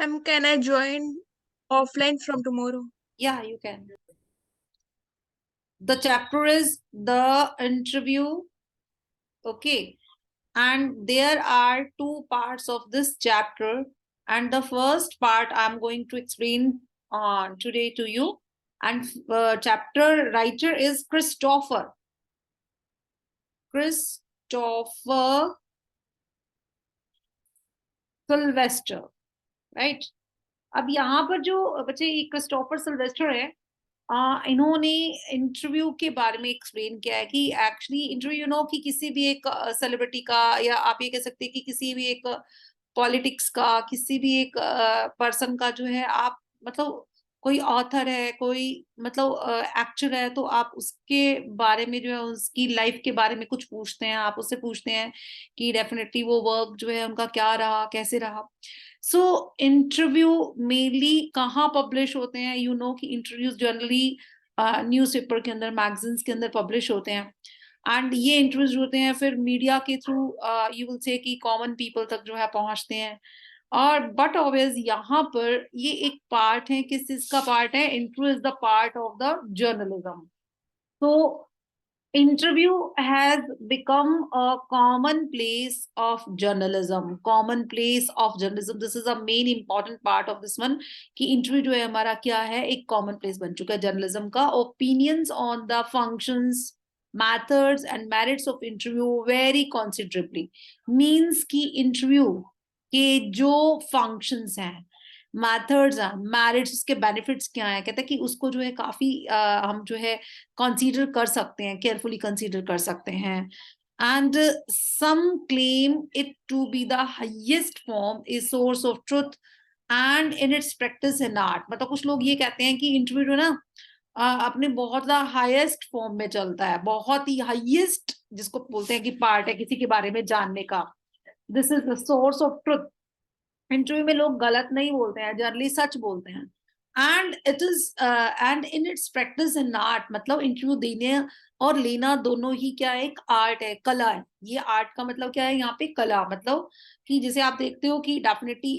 Ma'am, can I join offline from tomorrow? Yeah, you can. The chapter is the interview. Okay. And there are two parts of this chapter. And the first part I'm going to explain today to you. And chapter writer is Christopher. Christopher Sylvester. Right? अब यहाँ पर जो बच्चे Christopher Sylvester है, इन्होंने interview के बारे में एक्सप्लेन किया है कि एक्चुअली इंटरव्यू कि किसी भी एक सेलिब्रिटी का, या आप ये कह सकते हैं कि किसी भी एक पॉलिटिक्स का, किसी भी एक पर्सन का जो है, आप मतलब कोई ऑथर है, कोई मतलब एक्टर है, तो आप उसके बारे में जो है, उसकी लाइफ के बारे में कुछ पूछते हैं, आप उससे पूछते हैं कि डेफिनेटली वो वर्क जो है उनका क्या रहा, कैसे रहा। सो इंटरव्यू मेनली कहाँ पब्लिश होते हैं? कि इंटरव्यूज जनरली न्यूज़पेपर के अंदर, मैगजीन्स के अंदर पब्लिश होते हैं। एंड ये इंटरव्यूज होते हैं फिर मीडिया के थ्रू, यू विल से कि कॉमन पीपल तक जो है पहुंचते हैं। और बट ऑब्वियस यहाँ पर ये एक पार्ट है, किस चीज का पार्ट है? Interview is the part of the journalism. तो interview has become a common place of journalism. This is a main important part of this one कि interview जो है हमारा क्या है, एक common place बन चुका है journalism का। opinions on the functions, methods and merits of interview vary considerably। means कि interview के जो functions हैं, मैथड्स हैं, मैरिट्स, उसके बेनिफिट्स क्या है, कहता है कि उसको जो है काफी हम जो है कंसीडर कर सकते हैं, केयरफुली कंसीडर कर सकते हैं। And some claim it to be the highest form, a source of truth and in its practice in art. मतलब कुछ लोग ये कहते हैं कि इंटरव्यू जो ना अपने बहुत ज्यादा हाईएस्ट फॉर्म में चलता है, बहुत ही हाईएस्ट जिसको बोलते हैं कि पार्ट है किसी के बारे में जानने का। This is the source of truth. Interview में लोग गलत नहीं बोलते हैं, जनरली सच बोलते हैं। And it is and in its practice in art, मतलब इंटरव्यू देने और लेना दोनों ही क्या है, एक आर्ट है, कला है। ये आर्ट का मतलब क्या है यहाँ पे? कला। मतलब कि जैसे आप देखते हो कि डेफिनेटली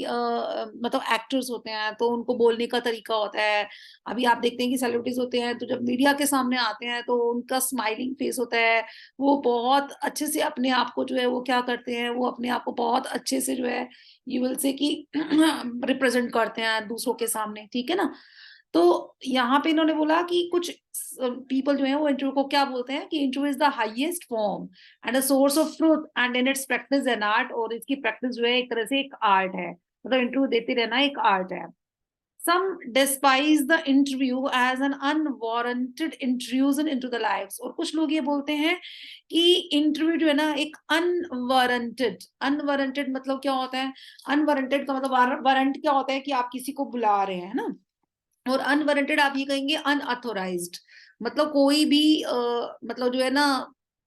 मतलब एक्टर्स होते हैं तो उनको बोलने का तरीका होता है। अभी आप देखते हैं कि सेलिब्रिटीज होते हैं तो जब मीडिया के सामने आते हैं तो उनका स्माइलिंग फेस होता है, वो बहुत अच्छे से अपने आप को जो है वो क्या करते हैं, वो अपने आप को बहुत अच्छे से जो है यू विल से कि रिप्रेजेंट करते हैं दूसरों के सामने, ठीक है ना। तो यहाँ पे इन्होंने बोला कि कुछ पीपल जो है वो इंटरव्यू को क्या बोलते हैं कि interview is the highest form and a source of truth and in its practice an art. और इसकी प्रैक्टिस जो है एक तरह से एक आर्ट है, मतलब इंटरव्यू देते रहना एक आर्ट है। Some despise the interview as an unwarranted intrusion into the lives। और कुछ लोग ये बोलते हैं कि इंटरव्यू जो है ना एक अनवारंटेड मतलब क्या होता है? अनवारंटेड का मतलब वारंट क्या होता है कि आप किसी को बुला रहे हैं ना, और अनवारंटेड आप ये कहेंगे अनऑथोराइज्ड, मतलब कोई भी मतलब जो है ना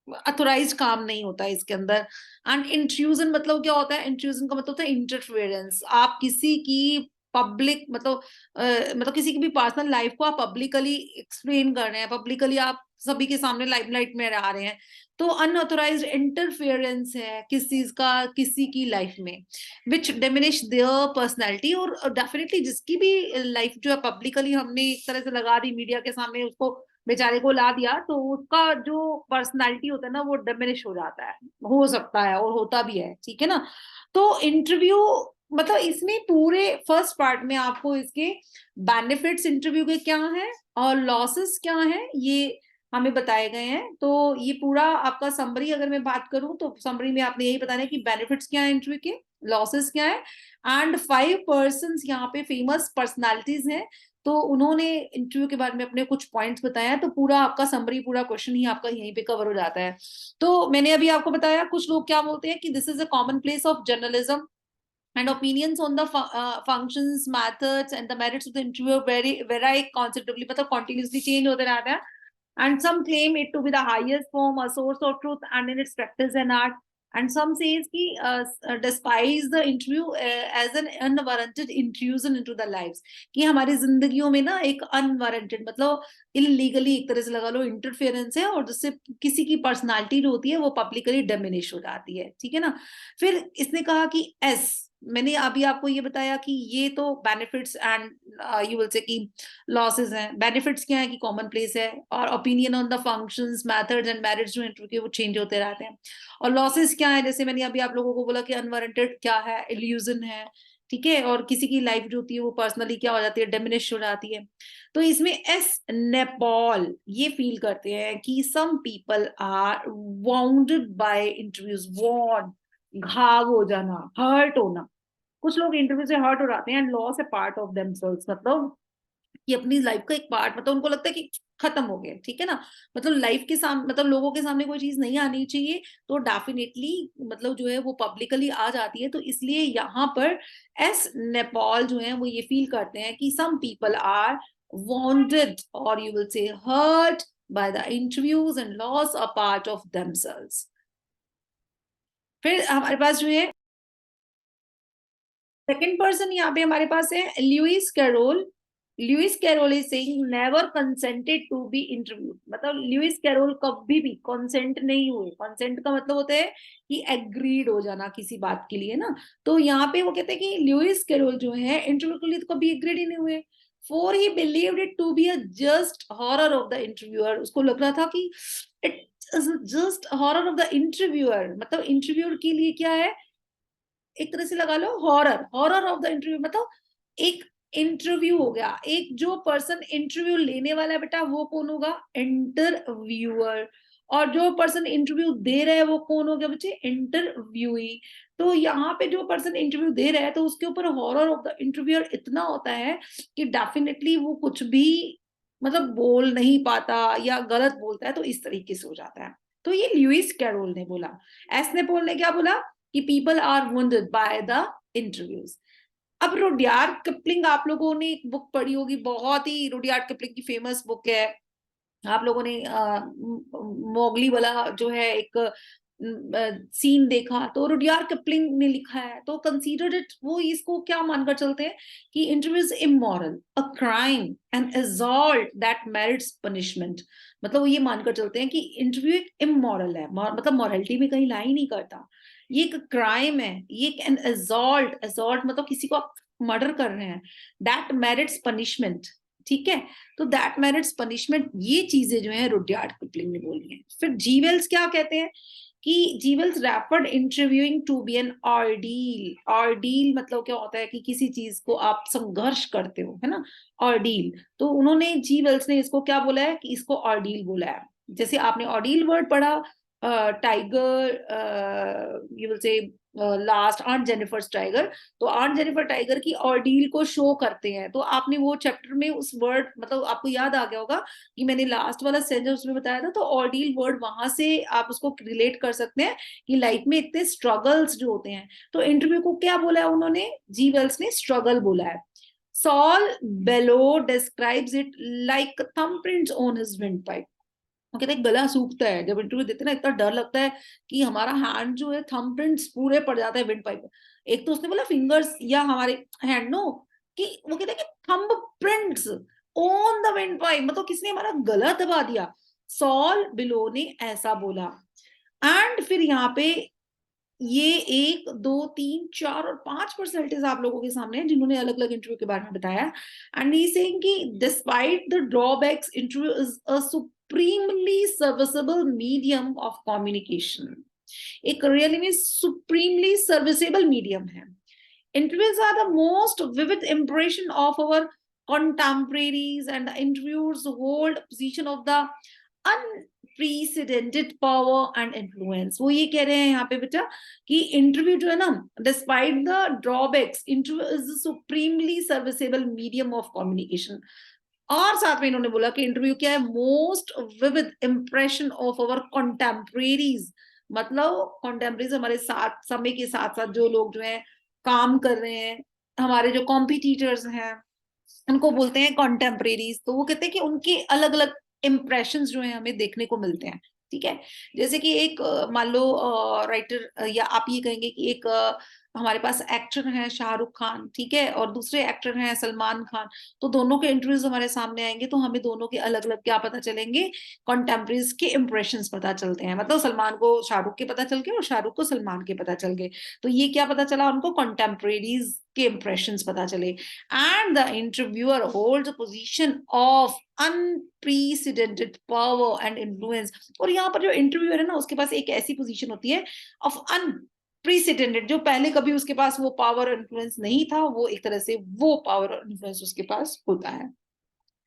अथोराइज काम नहीं होता है इसके अंदर। एंड इंट्रूजन मतलब क्या होता है? इंट्रूजन का मतलब होता है इंटरफेरेंस। आप किसी की पब्लिक मतलब किसी की भी पर्सनल लाइफ को आप पब्लिकली एक्सप्लेन कर रहे हैं, पब्लिकली आप सभी के सामने लाइमलाइट में आ रहे हैं, तो अनऑथोराइज्ड इंटरफेरेंस है किस चीज का, किसी की लाइफ में, विच डिमिनिश देयर पर्सनैलिटी। और डेफिनेटली जिसकी भी लाइफ जो है पब्लिकली हमने एक तरह से लगा दी मीडिया के सामने, उसको बेचारे को ला दिया, तो उसका जो पर्सनालिटी होता है ना वो डिमिनिश हो जाता है, हो सकता है और होता भी है, ठीक है ना। तो इंटरव्यू मतलब इसमें पूरे फर्स्ट पार्ट में आपको इसके बेनिफिट्स इंटरव्यू के क्या हैं और लॉसेस क्या हैं ये हमें बताए गए हैं। तो ये पूरा आपका समरी अगर मैं बात करूं तो समरी में आपने यही बताना है कि बेनिफिट्स क्या है इंटरव्यू के, लॉसेस क्या है। एंड 5 पर्सन्स यहाँ पे फेमस पर्सनालिटीज हैं, तो उन्होंने इंटरव्यू के बारे में अपने कुछ पॉइंट्स बताया, तो पूरा आपका समरी, पूरा क्वेश्चन ही आपका यहीं पे कवर हो जाता है। तो मैंने अभी आपको बताया कुछ लोग क्या बोलते हैं कि this is a common place of journalism and opinions on the functions, methods and the merits of the interview vary considerably, मतलब continuously change होते रहता है। And some claim it to be the highest form, a source of truth and in its practice and art। And some says कि despise the interview as an unwarranted intrusion into the lives, कि हमारी जिंदगियों में ना एक unwarranted मतलब illegally एक तरह से लगा लो इंटरफेरेंस है, और जिससे किसी की पर्सनालिटी जो होती है वो पब्लिकली डिमिनिश हो जाती है, ठीक है ना। फिर इसने कहा कि एस मैंने अभी आपको ये बताया कि ये तो बेनिफिट्स एंड यू विल से कि लॉसेस हैं। बेनिफिट्स क्या है कि कॉमन प्लेस है, और opinion on the functions, methods and marriage जो इंटरव्यू के वो चेंज होते रहते हैं। और लॉसेस क्या है, जैसे मैंने अभी आप लोगों को बोला कि अनवारंटेड क्या है, इल्यूजन है, ठीक है, और किसी की लाइफ जो होती है वो पर्सनली क्या हो जाती है, डिमिनिश हो जाती है। तो इसमें एस नेपॉल ये फील करते हैं कि some people are wounded by interviews, wound, घाव हो जाना, हर्ट होना। कुछ लोग इंटरव्यू से हर्ट हो जाते हैं, लॉस है पार्ट ऑफ देमसेल्व्स, मतलब कि अपनी लाइफ का एक पार्ट, मतलब उनको लगता है कि खत्म हो गया, ठीक है ना, मतलब लाइफ के सामने, मतलब लोगों के सामने कोई चीज नहीं आनी चाहिए, तो डेफिनेटली मतलब जो है वो पब्लिकली आ जाती है। तो इसलिए यहाँ पर एस नेपाल जो है वो ये फील करते हैं कि सम पीपल आर वांटेड और you will say hurt by the interviews and loss a part of themselves. फिर हमारे पास जो है सेकंड पर्सन यहाँ पे हमारे पास है Lewis Carroll. Lewis Carroll is saying never consented to be interviewed, मतलब लुइस कैरोल कभी भी कंसेंट नहीं हुए। कंसेंट का मतलब होता है कि एग्रीड हो जाना किसी बात के लिए ना। तो यहाँ पे वो कहते हैं कि लुइस कैरोल जो है इंटरव्यू के लिए तो कभी एग्रीड ही नहीं हुए। For he believed it to be a just horror of the interviewer, उसको लग रहा था कि it just horror of the interviewer, मतलब इंटरव्यूअर के लिए क्या है, एक तरह से लगा लो horror, horror of the interview, मतलब एक इंटरव्यू हो गया, एक जो पर्सन इंटरव्यू लेने वाला है बेटा वो कौन होगा, इंटरव्यूअर, और जो पर्सन इंटरव्यू दे रहा है वो कौन हो गया बच्चे, इंटरव्यूई। तो यहाँ पे जो पर्सन इंटरव्यू दे रहा है तो उसके ऊपर हॉरर ऑफ द इंटरव्यूअर इतना होता है कि डेफिनेटली वो कुछ भी मतलब बोल नहीं पाता या गलत बोलता है, तो इस तरीके से हो जाता है। तो ये लुइस कैरोल ने बोला। एस नेपोल ने क्या बोला कि people are wounded by the interviews. अब रुडयार्ड किपलिंग, आप लोगों ने एक बुक पढ़ी होगी, बहुत ही रुडयार्ड किपलिंग की फेमस बुक है। आप लोगों ने मोगली वाला जो है एक सीन देखा, तो रुडयार्ड किपलिंग ने लिखा है, तो कंसीडर्ड इट, वो इसको क्या मानकर चलते हैं कि interview is immoral, a crime, N assault that merits punishment. मतलब वो ये मानकर चलते हैं कि इंटरव्यू एक इमोरल है, मतलब मॉरलिटी में कहीं ला ही नहीं करता, ये एक क्राइम है, ये एक एन असॉल्ट, असॉल्ट मतलब किसी को आप मर्डर कर रहे हैं, दैट मेरिट्स पनिशमेंट, ठीक है। तो दैट मेरिट्स पनिशमेंट, ये चीजें जो है रुडयार्ड किपलिंग ने बोली है। फिर जीवेल्स क्या कहते हैं कि G Wells referred interviewing to be an ordeal. Ordeal मतलब क्या होता है कि किसी चीज को आप संघर्ष करते हो, है ना, ऑर्डील। तो उन्होंने जीवेल्स ने इसको क्या बोला है कि इसको ऑर्डील बोला है। जैसे आपने ऑर्डील वर्ड पढ़ा, tiger, you will say last aunt Jennifer tiger, तो आंट जेनिफर टाइगर की ऑर्डील को शो करते हैं। तो आपने वो चैप्टर में उस वर्ड, मतलब आपको याद आ गया होगा कि मैंने लास्ट वाला सेंटेंस उसमें बताया था, तो ऑर्डील वर्ड वहां से आप उसको रिलेट कर सकते हैं कि लाइफ में इतने स्ट्रगल्स जो होते हैं। तो इंटरव्यू को क्या बोला है उन्होंने, जी वेल्स ने स्ट्रगल बोला है। Saul Bellow describes it like thumbprints on his wind pipe. वो कहते हैं गला सूखता है जब इंटरव्यू देते ना, इतना डर लगता है कि हमारा हैंड जो है थंबप्रिंट्स पूरे पड़ जाता है विंड पाइप। एक तो उसने बोला फिंगर्स या हमारे हैंड, नो, कि वो कहते हैं कि थंबप्रिंट्स ऑन द विंड पाइप, मतलब किसने हमारा गला दबा दिया। सॉल बिलो ने ऐसा बोला। एंड फिर यहाँ पे ये 1 2 3 4 और 5 पर्सनैलिटीज आप लोगों के सामने हैं जिन्होंने अलग अलग इंटरव्यू के बारे में बताया। एंड ही सेइंग कि despite the drawbacks, interview is a supremely serviceable medium of communication. एक रियली में सुप्रीमली सर्विसेबल मीडियम है। Interviews are the most vivid impression of our contemporaries, and the interviewers hold a position of the unprecedented power and influence. वो ये कह रहे हैं यहाँ पे बेटा कि इंटरव्यू जो है ना, despite the drawbacks, interview is supremely serviceable medium of communication. और साथ में इन्होंने बोला कि इंटरव्यू क्या है, most vivid impression of our contemporaries, मतलब कॉन्टेम्परेरीज हमारे साथ समय के साथ साथ जो लोग जो है काम कर रहे हैं, हमारे जो कॉम्पिटिटर्स हैं उनको बोलते हैं कॉन्टेम्परेरीज। तो वो कहते हैं कि उनके अलग अलग इम्प्रेशन जो है हमें देखने को मिलते हैं, ठीक है। जैसे कि एक मान लो राइटर, या आप ये कहेंगे कि एक हमारे पास एक्टर हैं शाहरुख खान, ठीक है, और दूसरे एक्टर हैं सलमान खान, तो दोनों के इंटरव्यूज हमारे सामने आएंगे तो हमें दोनों के अलग अलग क्या पता चलेंगे, कंटेम्परेरीज के इंप्रेशंस पता चलते हैं, मतलब सलमान को शाहरुख के पता चल गए और शाहरुख को सलमान के पता चल गए, तो ये क्या पता चला उनको, कंटेम्परेरीज के इंप्रेशंस पता चले। And the interviewer holds a position of unprecedented power and influence, और यहाँ पर जो इंटरव्यूअर है ना उसके पास एक ऐसी पोजीशन होती है ऑफ प्रीसिडेंटेड, जो पहले कभी उसके पास वो पावर इन्फ्लुएंस नहीं था, वो एक तरह से वो पावर इन्फ्लुएंस उसके पास होता है।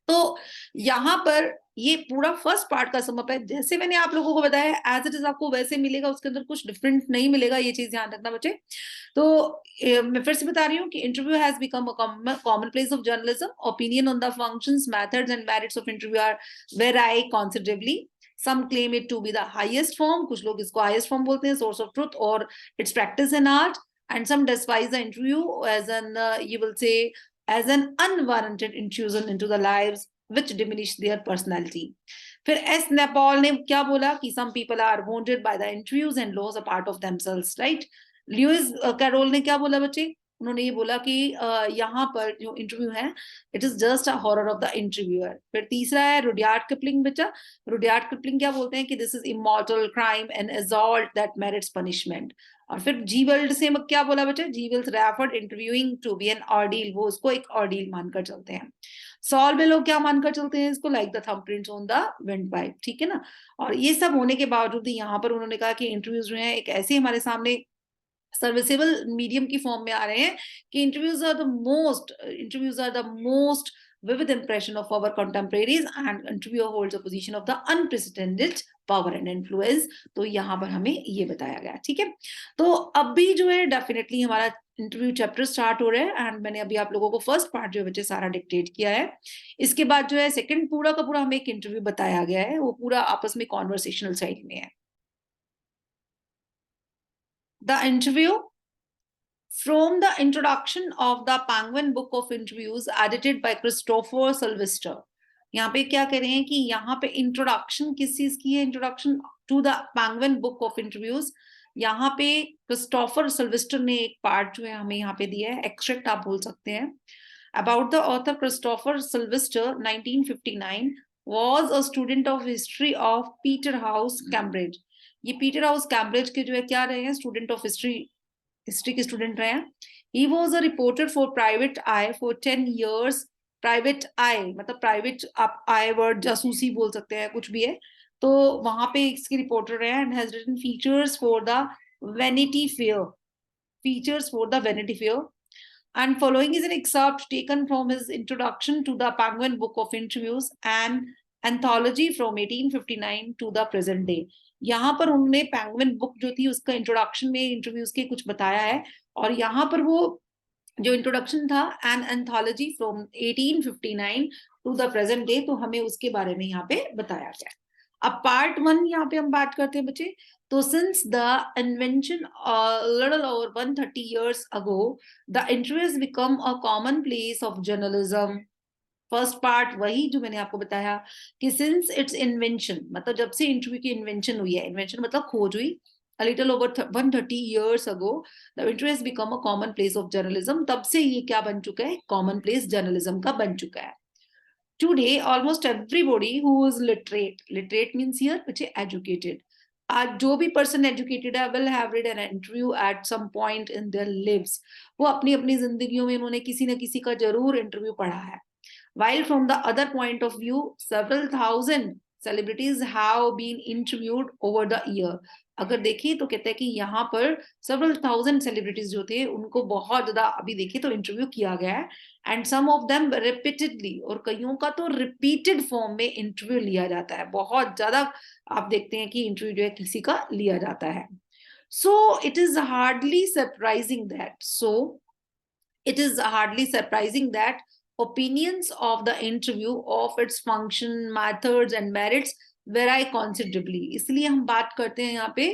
तो यहाँ पर ये पूरा फर्स्ट पार्ट का समअप है, जैसे मैंने आप लोगों को बताया एज इट इज आपको वैसे मिलेगा, उसके अंदर कुछ डिफरेंट नहीं मिलेगा, ये चीज ध्यान रखना बच्चे। तो मैं फिर से बता रही हूँ कि interview has become a common place of journalism, opinion on the functions methods and merits of interview are very considerably, some claim it to be the highest form, कुछ लोग इसको highest form बोलते हैं, source of truth or its practice in art, and some despise the interview as an you will say as an unwarranted intrusion into the lives which diminish their personality. फिर S नेपॉल ने क्या बोला कि some people are wounded by the interviews and lose a part of themselves, right? Lewis Carroll ने क्या बोला बच्चे, उन्होंने ये बोला कि यहाँ पर जो इंटरव्यू है it is just a horror of the interviewer. फिर तीसरा है रुडयार्ड किपलिंग बच्चा, रुडयार्ड किपलिंग क्या बोलते हैं कि this is immortal crime and assault that merits punishment. और फिर जीवेल्ड से क्या बोला बच्चा, G Wells referred interviewing to be an ordeal, वो उसको एक ऑर्डील मानकर चलते हैं। सॉल में लोग क्या मानकर चलते हैं इसको, like the thumbprints on the wind pipe, ठीक है ना। और ये सब होने के बावजूद यहाँ पर उन्होंने कहा कि इंटरव्यूज जो है एक ऐसे हमारे सामने सर्विसेबल मीडियम की फॉर्म में आ रहे हैं कि interviews are the most vivid impression of our contemporaries and interviewer holds a position of the unprecedented power and influence। तो यहाँ पर हमें ये बताया गया, ठीक है। तो अब भी जो है डेफिनेटली हमारा इंटरव्यू चैप्टर स्टार्ट हो रहा है एंड मैंने अभी आप लोगों को फर्स्ट पार्ट जो है बच्चे सारा डिक्टेट किया है। इसके बाद जो है सेकंड पूरा का पूरा हमें एक इंटरव्यू बताया गया है, वो पूरा आपस में कॉन्वर्सेशनल साइड में है। The interview from the introduction of the Penguin Book of Interviews edited by Christopher Sylvester। यहाँ पे क्या कह रहे हैं कि यहाँ पे इंट्रोडक्शन किस चीज की है, introduction to the Penguin Book of Interviews। यहाँ पे क्रिस्टोफर सिल्वेस्टर ने एक पार्ट जो है हमें यहाँ पे दिया है, एक्सट्रैक्ट आप बोल सकते हैं। About the author Christopher Sylvester 1959 was a student of history of Peterhouse, Cambridge। ये पीटरहाउस कैम्ब्रिज के जो है क्या रहे हैं, स्टूडेंट ऑफ हिस्ट्री के स्टूडेंट रहे हैं। He was a reporter for Private Eye for 10 years। Private Eye मतलब प्राइवेट आप आई वर्ड जासूसी बोल सकते हैं, कुछ भी है, तो वहां पे इसके रिपोर्टर रहे हैं। And has written features for the vanity fair, and following is an excerpt taken from his introduction to the Penguin Book of Interviews, an anthology from 1859 to the present day। यहाँ पर उन्होंने penguin book जो थी उसका introduction में interviews के कुछ बताया है, और यहाँ पर वो जो इंट्रोडक्शन था an anthology from 1859 to the present day, तो हमें उसके बारे में यहाँ पे बताया गया। अब पार्ट 1 यहाँ पे हम बात करते हैं बच्चे। तो since the invention little over 130 years ago, the interview has become a common place of journalism। First part वही जो मैंने आपको बताया कि सिंस इट्स इन्वेंशन, मतलब जब से इंटरव्यू की इन्वेंशन हुई है, इन्वेंशन मतलब खोज हुई, a little over 130 years ago, the interview has become a common place of journalism। तब से ये क्या बन चुका है, कॉमन प्लेस जर्नलिज्म का बन चुका है। Today almost everybody who is literate means here बच्चे educated, आज जो भी पर्सन एजुकेटेड है will have read an interview at some point in their lives। वो अपनी अपनी जिंदगियों में उन्होंने किसी न किसी का जरूर इंटरव्यू पढ़ा है। While from the other point of view, several thousand celebrities have been interviewed over the year। अगर देखिए तो कहते हैं कि यहाँ पर several thousand celebrities जो थे उनको बहुत ज्यादा अभी देखिए तो इंटरव्यू किया गया है, and some of them repeatedly, और कईयों का तो रिपीटेड फॉर्म में इंटरव्यू लिया जाता है, बहुत ज्यादा आप देखते हैं कि इंटरव्यू जो है किसी का लिया जाता है। So it is hardly surprising that opinions of the interview of its function, methods and merits vary considerably। इसलिए हम बात करते हैं यहाँ पे,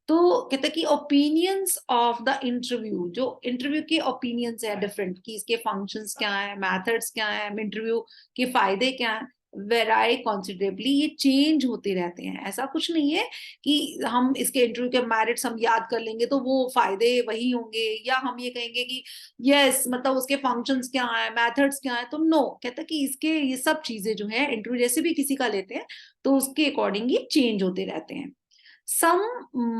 तो कहते हैं कि opinions of the interview, जो इंटरव्यू के opinions है डिफरेंट, कि इसके functions क्या है, methods क्या है, इंटरव्यू के फायदे क्या है, वेराई कॉन्सिडरेबली, ये चेंज होते रहते हैं। ऐसा कुछ नहीं है कि हम इसके इंटरव्यू के मेरिट्स हम याद कर लेंगे तो वो फायदे वही होंगे, या हम ये कहेंगे कि यस मतलब उसके फंक्शंस क्या है, मेथड्स क्या है, तो नो, कहता कि इसके ये सब चीजें जो है इंटरव्यू जैसे भी किसी का लेते हैं तो उसके अकॉर्डिंग ये चेंज होते रहते हैं। Some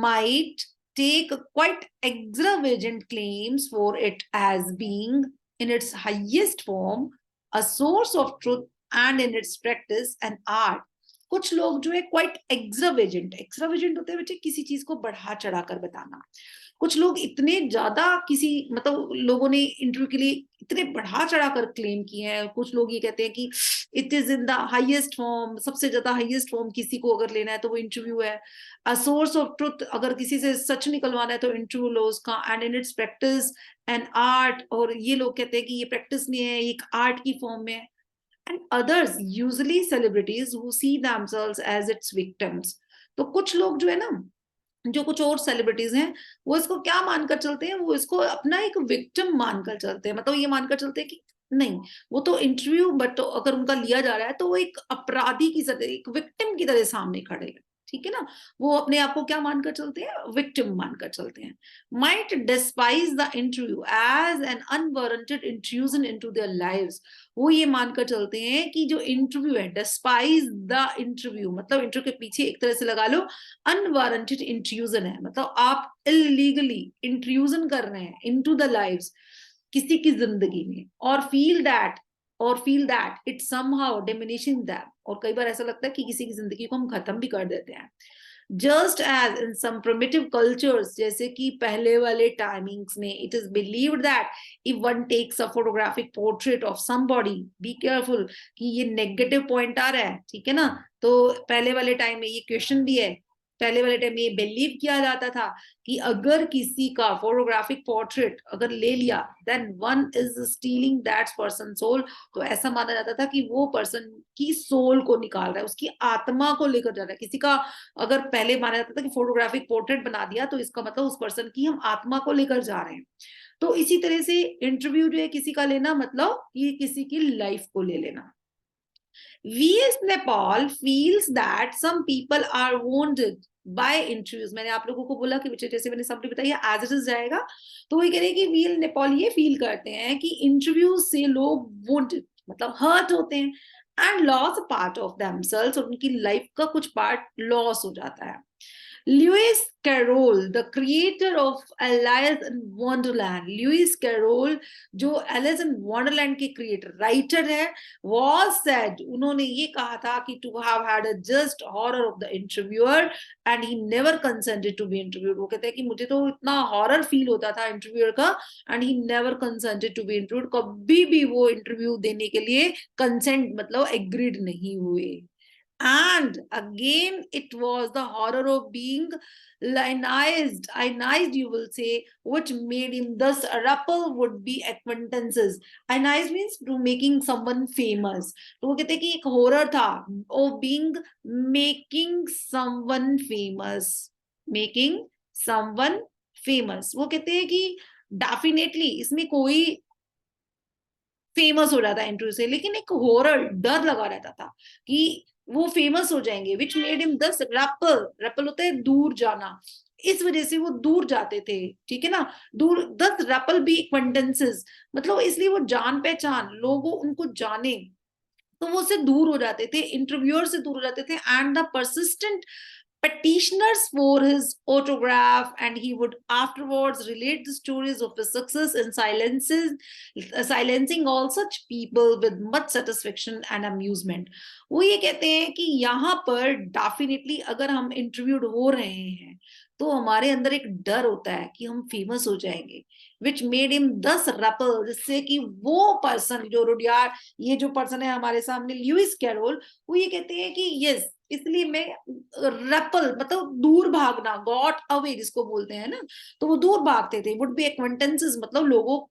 might take quite extravagant claims for it as being in its highest form a source of truth and in its practice an art। कुछ लोग जो है क्वाइट एक्स्ट्रावेजेंट होते हैं बच्चे, किसी चीज को बढ़ा चढ़ा कर बताना। कुछ लोग इतने ज्यादा किसी मतलब लोगों ने इंटरव्यू के लिए इतने बढ़ा चढ़ा कर क्लेम किए हैं। कुछ लोग ये कहते हैं कि it is in the highest form, सबसे ज्यादा हाईएस्ट फॉर्म किसी को अगर लेना है तो वो इंटरव्यू है। अ सोर्स ऑफ ट्रुथ, अगर किसी से सच निकलवाना है तो इंटरव्यू लो उसका। And in its practice and art, और ये लोग कहते हैं कि ये प्रैक्टिस नहीं है, एक आर्ट की फॉर्म में है। And others usually celebrities who see themselves as its victims. तो कुछ लोग जो है ना, जो कुछ और सेलिब्रिटीज हैं, वो इसको क्या मानकर चलते हैं, वो इसको अपना एक विक्टिम मानकर चलते हैं। मतलब ये मानकर चलते हैं कि नहीं, वो तो इंटरव्यू बट तो अगर उनका लिया जा रहा है तो वो एक अपराधी की तरह, एक विक्टिम की तरह सामने खड़े हैं, ठीक है ना। वो अपने आप को क्या मानकर चलते हैं, विक्टिम मानकर चलते हैं। Might despise the interview as an unwarranted intrusion into their lives. वो ये मानकर चलते हैं कि जो इंटरव्यू है, डिस्पाइज द इंटरव्यू मतलब इंटरव्यू के पीछे एक तरह से लगा लो अनवारंटेड इंट्रूजन है, मतलब आप इलीगली इंट्रूजन कर रहे हैं इनटू द लाइव्स किसी की जिंदगी में। और feel that it somehow diminishing them, और कई बार ऐसा लगता है कि किसी की जिंदगी को हम खत्म भी कर देते हैं। Just as in some primitive cultures, जैसे कि पहले वाले टाइमिंग्स में, it is believed that if one takes a photographic portrait of somebody, be careful कि ये नेगेटिव पॉइंट आ रहा है, ठीक है ना। तो पहले वाले टाइम में ये क्वेश्चन भी है, पहले वाले टाइम में ये बिलीव किया जाता था कि अगर किसी का फोटोग्राफिक पोर्ट्रेट अगर ले लिया then one is stealing that person soul. तो ऐसा माना जाता था कि वो पर्सन की सोल को निकाल रहा है, उसकी आत्मा को लेकर जा रहा है। किसी का अगर पहले माना जाता था कि फोटोग्राफिक पोर्ट्रेट बना दिया तो इसका मतलब उस पर्सन की हम आत्मा को लेकर जा रहे हैं। तो इसी तरह से इंटरव्यू जो है किसी का लेना मतलब ये किसी की लाइफ को ले लेना। VS Nepal feels that some people are wounded by interviews। मैंने आप लोगों को बोला कि बच्चे जैसे मैंने समरी बताई एज इट इज जाएगा, तो वो कह रहे हैं कि वीएल नेपाल ये फील करते हैं कि इंटरव्यूज से लोग wounded मतलब हर्ट होते हैं and loss part of themselves, और उनकी लाइफ का कुछ पार्ट लॉस हो जाता है। Lewis Carroll, the creator of Alice in Wonderland, Lewis Carroll जो Alice in Wonderland के क्रिएटर राइटर है, was said, उन्होंने ये कहा था कि to have had a just horror of the interviewer and he never consented to be interviewed। वो कहते हैं कि मुझे तो इतना हॉरर फील होता था इंटरव्यूअर का and he never consented to be interviewed। कभी भी वो इंटरव्यू देने के लिए कंसेंट मतलब एग्रीड नहीं हुए। And again, it was the horror of being ionized, you will say, which made him thus a rappel would be acquaintances। Ionized means to making someone famous। तो वो कहते हैं कि एक horror था of being making someone famous। वो कहते हैं कि डेफिनेटली इसमें कोई फेमस हो रहा था इंटरव्यू से, लेकिन एक हॉरर डर लगा रहता था कि वो फेमस हो जाएंगे। विच मेड हिम दस रैपल होता है दूर जाना, इस वजह से वो दूर जाते थे, ठीक है ना। दूर दस रैपल बी एक्वेंटेंसेस मतलब इसलिए वो जान पहचान लोगों उनको जाने तो वो उससे दूर हो जाते थे, इंटरव्यूअर से दूर हो जाते थे। And the persistent petitioners for his autograph, and he would afterwards relate the stories of his success in silencing all such people with much satisfaction and amusement। वो ये कहते हैं कि यहाँ पर डेफिनेटली अगर हम इंटरव्यूड हो रहे हैं तो हमारे अंदर एक डर होता है कि हम फेमस हो जाएंगे, विच मेड हिम दस रैपल, जिससे कि वो पर्सन जो रुडयार, ये जो पर्सन है हमारे सामने ल्यूइस कैरोल, वो ये कहते हैं कि यस इसलिए मैं रैपल मतलब दूर भागना, गॉट अवे जिसको बोलते हैं ना, तो वो दूर भागते थे। वुड बी एक्वेंटेंसेस मतलब लोग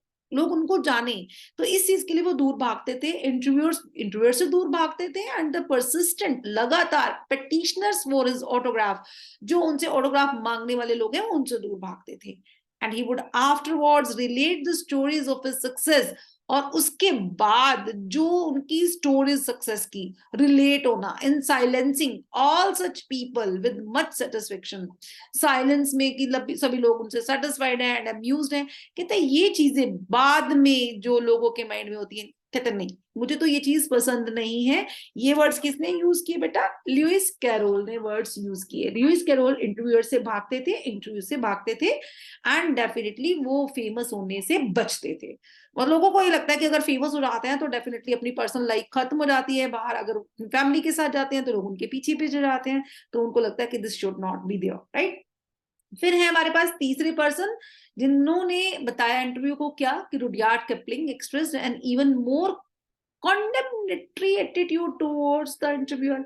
उनको जाने, तो इस चीज के लिए वो दूर भागते थे। इंटरव्यूअर से दूर भागते थे। एंड द परसिस्टेंट लगातार पेटिशनर्स फॉर हिज ऑटोग्राफ, जो उनसे ऑटोग्राफ मांगने वाले लोग हैं वो उनसे दूर भागते थे। And he would afterwards relate the stories of his success, और उसके बाद जो उनकी स्टोरीज सक्सेस की रिलेट होना, in silencing all such people with much satisfaction, silence में कि सभी लोग उनसे सेटिस्फाइड हैं एंड अम्यूज्ड हैं। कहते हैं ये चीजें बाद में जो लोगों के माइंड में होती हैं, कहते नहीं मुझे तो ये चीज पसंद नहीं है। ये वर्ड्स किसने यूज किए बेटा? लुइस कैरोल ने वर्ड्स यूज किए। लुइस कैरोल इंटरव्यूअर से भागते थे, इंटरव्यू से भागते थे एंड डेफिनेटली वो फेमस होने से बचते थे। और लोगों को ये लगता है कि अगर फेमस हो जाते हैं तो डेफिनेटली अपनी पर्सनल लाइफ खत्म हो जाती है, बाहर अगर फैमिली के साथ जाते हैं तो लोग उनके पीछे पीछे जाते हैं, तो उनको लगता है कि this should not be there, right. फिर है हमारे पास तीसरे पर्सन जिन्होंने बताया इंटरव्यू को क्या, कि Rudyard Kipling expressed an even more condemnatory attitude towards the interviewer.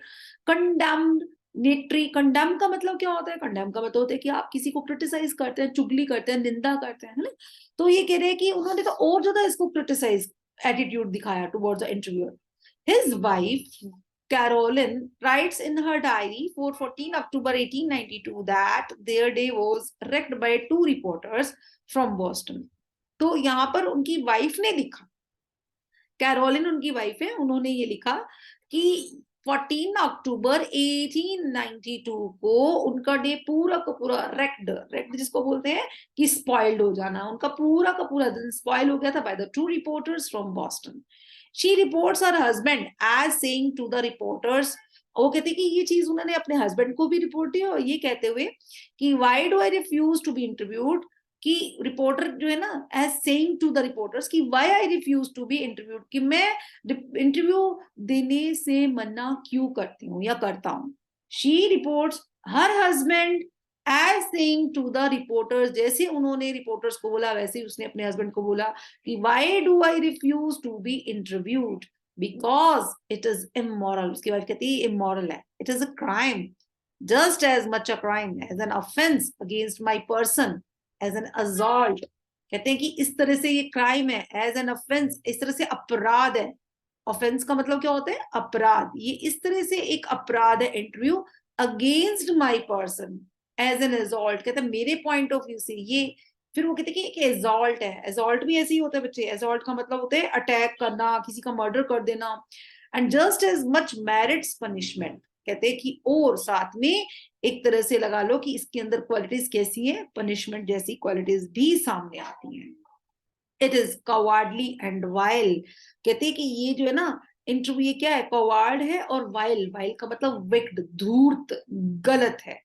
condemnatory, condemn का मतलब क्या होता है? condemn का मतलब होता है कि आप किसी को क्रिटिसाइज करते हैं, चुगली करते हैं, निंदा करते हैं, है ना। तो ये कह रहे हैं कि उन्होंने तो और ज्यादा इसको क्रिटिसाइज एटीट्यूड दिखाया towards the interviewer. His wife Caroline writes in her diary for 14 October 1892 that their day was wrecked by two reporters from Boston. तो यहाँ पर उनकी वाइफ ने लिखा, कैरोलिन उनकी वाइफ है, उन्होंने ये लिखा कि 14 अक्टूबर 1892 को उनका डे पूरा का पूरा रेक्ड जिसको बोलते हैं कि स्पॉइल्ड हो जाना, उनका पूरा का पूरा दिन स्पॉइल हो गया था by the two reporters from Boston. She reports her husband as saying to the reporters, वो कहते कि ये चीज उन्होंने अपने हस्बैंड को भी रिपोर्ट किया, और ये कहते हुए कि why do I refuse to be interviewed, कि रिपोर्टर जो है ना as saying to the reporters कि why I refuse to be interviewed, कि मैं इंटरव्यू देने से मना क्यों करती हूँ या करता हूँ। She reports her husband as saying to the reporters, जैसे उन्होंने रिपोर्टर्स को बोला वैसे ही उसने अपने हस्बैंड को बोला कि why do I refuse to be interviewed, because it is immoral. उसकी वाइफ कहती है इमोरल है, it is a crime, just as much a crime as an offence against my person as an assault. कहते हैं कि इस तरह से ये क्राइम है, एज एन ऑफेंस, इस तरह से अपराध है। ऑफेंस का मतलब क्या होता है? अपराध। ये इस तरह से एक अपराध है interview against my person as an assault. कहते हैं मेरे पॉइंट ऑफ व्यू से ये। फिर वो कहते हैं कि एक असॉल्ट है, असॉल्ट भी ऐसे ही होता है बच्चे, असॉल्ट का मतलब होता है अटैक करना, किसी का मर्डर कर देना, and just as much merits punishment. कहते हैं कि और साथ में एक तरह से लगा लो कि इसके अंदर क्वालिटीज कैसी है, पनिशमेंट जैसी क्वालिटीज भी सामने आती हैं। It is cowardly and vile. कहते हैं कि ये जो है ना इंटरव्यू क्या है, कवार्ड है, और वाइल, वाइल का मतलब विक्ड, धूर्त, गलत है।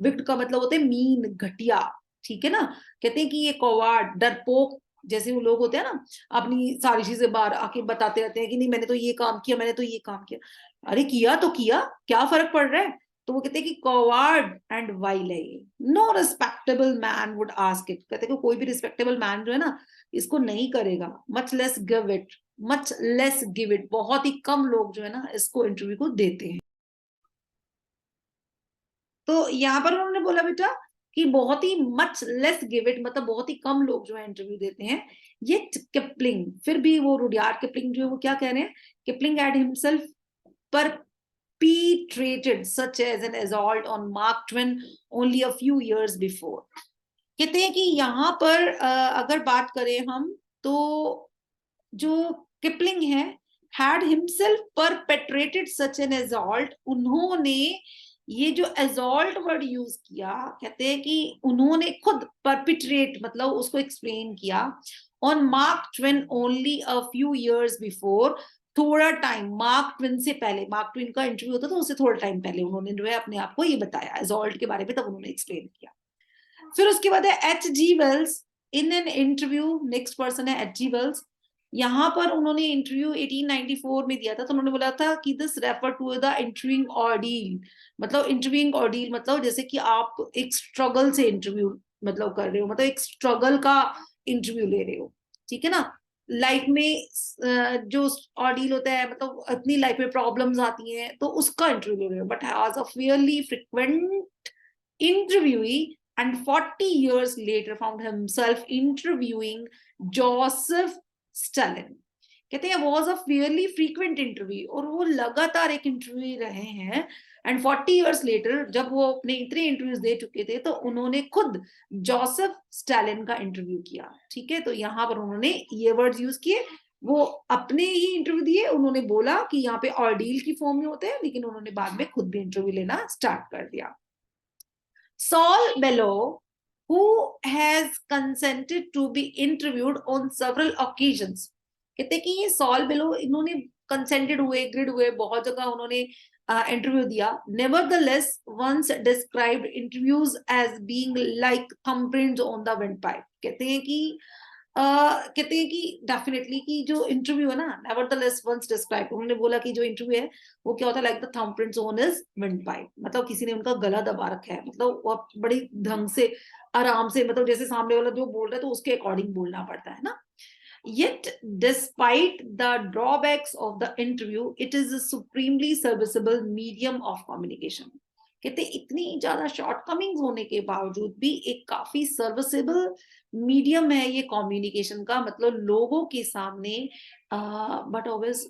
विक्ड का मतलब होता है मीन, घटिया, ठीक है ना। कहते हैं कि ये कवार्ड, डरपोक जैसे वो लोग होते हैं ना, अपनी सारी चीजें बाहर आके बताते रहते हैं कि नहीं मैंने तो ये काम किया, मैंने तो ये काम किया। अरे किया तो किया, क्या फर्क पड़ रहा है? तो वो कहते हैं कि कॉवार्ड एंड वाइल है ये। No respectable man would ask it. कहते हैं कि कोई भी रिस्पेक्टेबल मैन जो है ना इसको नहीं करेगा। Much less give it, much less give it, बहुत ही कम लोग जो है ना इसको इंटरव्यू को देते हैं। तो यहाँ पर उन्होंने बोला बेटा कि बहुत ही मच लेस गिव इट मतलब बहुत ही कम लोग जो है इंटरव्यू देते हैं। ये किपलिंग, फिर भी वो रुडयार्ड किपलिंग जो है वो क्या कह रहे हैं, Kipling had himself perpetrated such as an assault on Mark Twain only a few years before। कहते हैं कि यहाँ पर अगर बात करें हम तो जो किपलिंग है had himself perpetrated such an assault, उन्होंने ये जो assault वर्ड यूज किया, कहते हैं कि उन्होंने खुद perpetrate मतलब उसको एक्सप्लेन किया on Mark Twain only a few years before, थोड़ा टाइम मार्क ट्विन से पहले, मार्क ट्विन का इंटरव्यू होता था उससे थोड़ा टाइम पहले उन्होंने जो है अपने आप को ये बताया असॉल्ट के बारे में, तब उन्होंने एक्सप्लेन किया। फिर उसके बाद है H G Wells in an interview, next person है एच जी वेल्स। यहाँ पर उन्होंने इंटरव्यू 1894 में दिया था, तो उन्होंने बोला था कि this refer to the interviewing ordeal. मतलब इंटरव्यूइंग ऑर्डील मतलब जैसे कि आप एक स्ट्रगल से इंटरव्यू मतलब कर रहे हो, मतलब एक स्ट्रगल का इंटरव्यू ले रहे हो, ठीक है ना। लाइफ में जो ऑर्डील होता है मतलब अपनी लाइफ में प्रॉब्लम्स आती हैं तो उसका इंटरव्यू ले रहे हो। But as a fairly frequent interviewee and 40 years later found himself interviewing Joseph Stalin। कहते हैं was a fairly frequent interview, और वो लगातार एक इंटरव्यू रहे हैं। एंड 40 years later जब वो अपने इतने इंटरव्यूज दे चुके थे तो उन्होंने खुद जोसेफ स्टालिन का इंटरव्यू किया, ठीक है। तो यहाँ पर उन्होंने ये वर्ड्स यूज किए, वो अपने ही इंटरव्यू दिए, उन्होंने बोला कि यहाँ पे ऑर्डील की फॉर्म में होते हैं, लेकिन उन्होंने बाद में खुद भी इंटरव्यू लेना स्टार्ट कर दिया. Saul Bellow, who has consented to be interviewed on several occasions. कहते हैं कि ये सॉल बेलो इन्होंने कंसेंटेड हुए, एग्रीड हुए, बहुत जगह उन्होंने इंटरव्यू दिया. Nevertheless, once described interviews as being like thumbprints on the windpipe. कहते हैं कि डेफिनेटली कि जो इंटरव्यू है ना, nevertheless once described, उन्होंने बोला कि जो इंटरव्यू है वो क्या होता है, like the thumbprints on his windpipe. मतलब किसी ने उनका गला दबा रखा है, मतलब वो बड़ी ढंग से आराम से, मतलब जैसे सामने वाला जो बोल रहा है तो उसके अकॉर्डिंग बोलना पड़ता है ना. Yet, despite the drawbacks of the interview, it is a supremely serviceable medium of communication. कहते इतनी ज्यादा शॉर्टकमिंग्स होने के बावजूद भी एक काफी सर्विसेबल मीडियम है ये कम्युनिकेशन का, मतलब लोगों के सामने, बट ऑब्वियस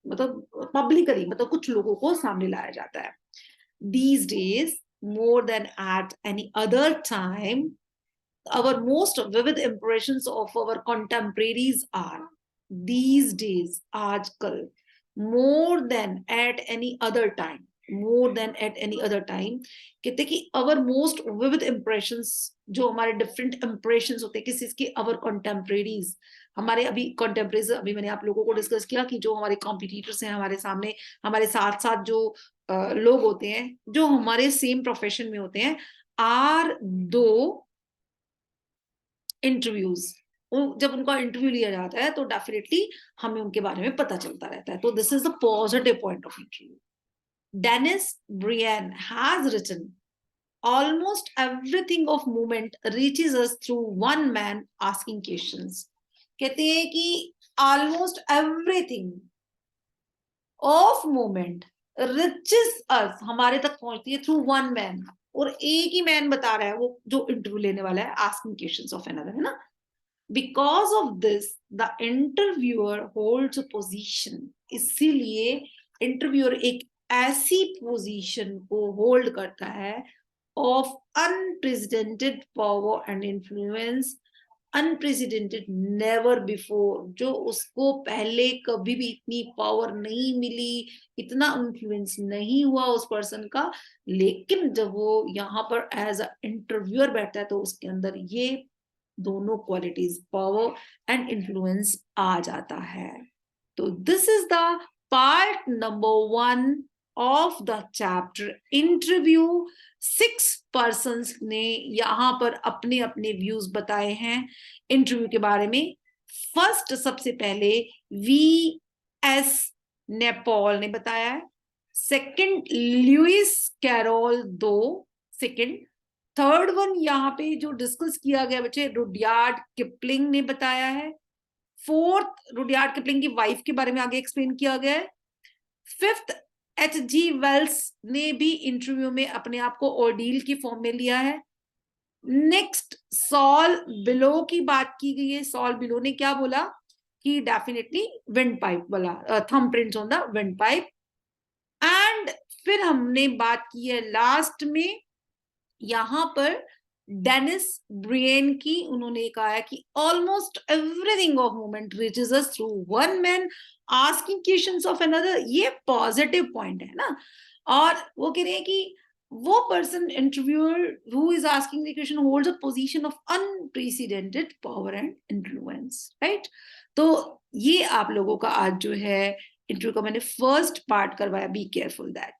मतलब पब्लिकली, मतलब कुछ लोगों को सामने लाया जाता है. These days, more than at any other time, our most vivid impressions of our contemporaries are, these days, आजकल, more than at any other time, more than at any other time, कहते कि our most vivid impressions, जो हमारे different impressions होते हैं किसी के, our contemporaries, हमारे अभी contemporaries, अभी मैंने आप लोगों को डिस्कस किया कि जो हमारे competitors हैं हमारे सामने, हमारे साथ साथ जो लोग होते हैं जो हमारे सेम प्रोफेशन में होते हैं, आर दो इंटरव्यूज. जब उनका इंटरव्यू लिया जाता है तो डेफिनेटली हमें उनके बारे में पता चलता रहता है. तो this is the positive point of interview. Dennis Brian has written, almost everything of movement reaches us through one man asking questions. कहते हैं कि almost everything of movement reaches us, हमारे तक पहुंचती है through one man, और एक ही man बता रहा है, वो जो इंटरव्यू लेने वाला है, asking questions of another, है ना. Because of this, the interviewer holds a position. इसीलिए इंटरव्यूअर एक ऐसी पोजीशन को होल्ड करता है of unprecedented power and influence, unprecedented, never before, जो उसको पहले कभी भी इतनी पावर नहीं मिली, इतना इन्फ्लुएंस नहीं हुआ उस पर्सन का, लेकिन जब वो यहाँ पर एज अ इंटरव्यूअर बैठता है तो उसके अंदर ये दोनों क्वालिटीज, पावर एंड इन्फ्लुएंस, आ जाता है. तो this is the part number 1 of the chapter interview. 6 persons ने यहां पर अपने अपने व्यूज बताए हैं इंटरव्यू के बारे में. फर्स्ट, सबसे पहले V.S. नेपॉल ने बताया है. Second, Lewis Carroll 2 second. Third one यहाँ पे जो डिस्कस किया गया बच्चे, रुडयार्ड किपलिंग ने बताया है. फोर्थ, रुडयार्ड किपलिंग की वाइफ के बारे में आगे एक्सप्लेन किया गया है. Fifth, H.G. वेल्स ने भी इंटरव्यू में अपने आप को ऑर्डील की फॉर्म में लिया है. नेक्स्ट, सॉल बिलो की बात की गई है. सॉल बिलो ने क्या बोला कि डेफिनेटली विंड पाइप वाला, thumbprints on the wind pipe. And फिर हमने बात की है लास्ट में यहां पर डेनिस ब्रियन की. उन्होंने कहा है कि almost everything of movement reaches us through one man asking questions of another. ये पॉजिटिव पॉइंट है ना. और वो कह रहे हैं कि वो person, interviewer who is asking the question, holds a position of unprecedented power and influence, right. तो ये आप लोगों का आज जो है इंटरव्यू का मैंने फर्स्ट पार्ट करवाया. Be careful that.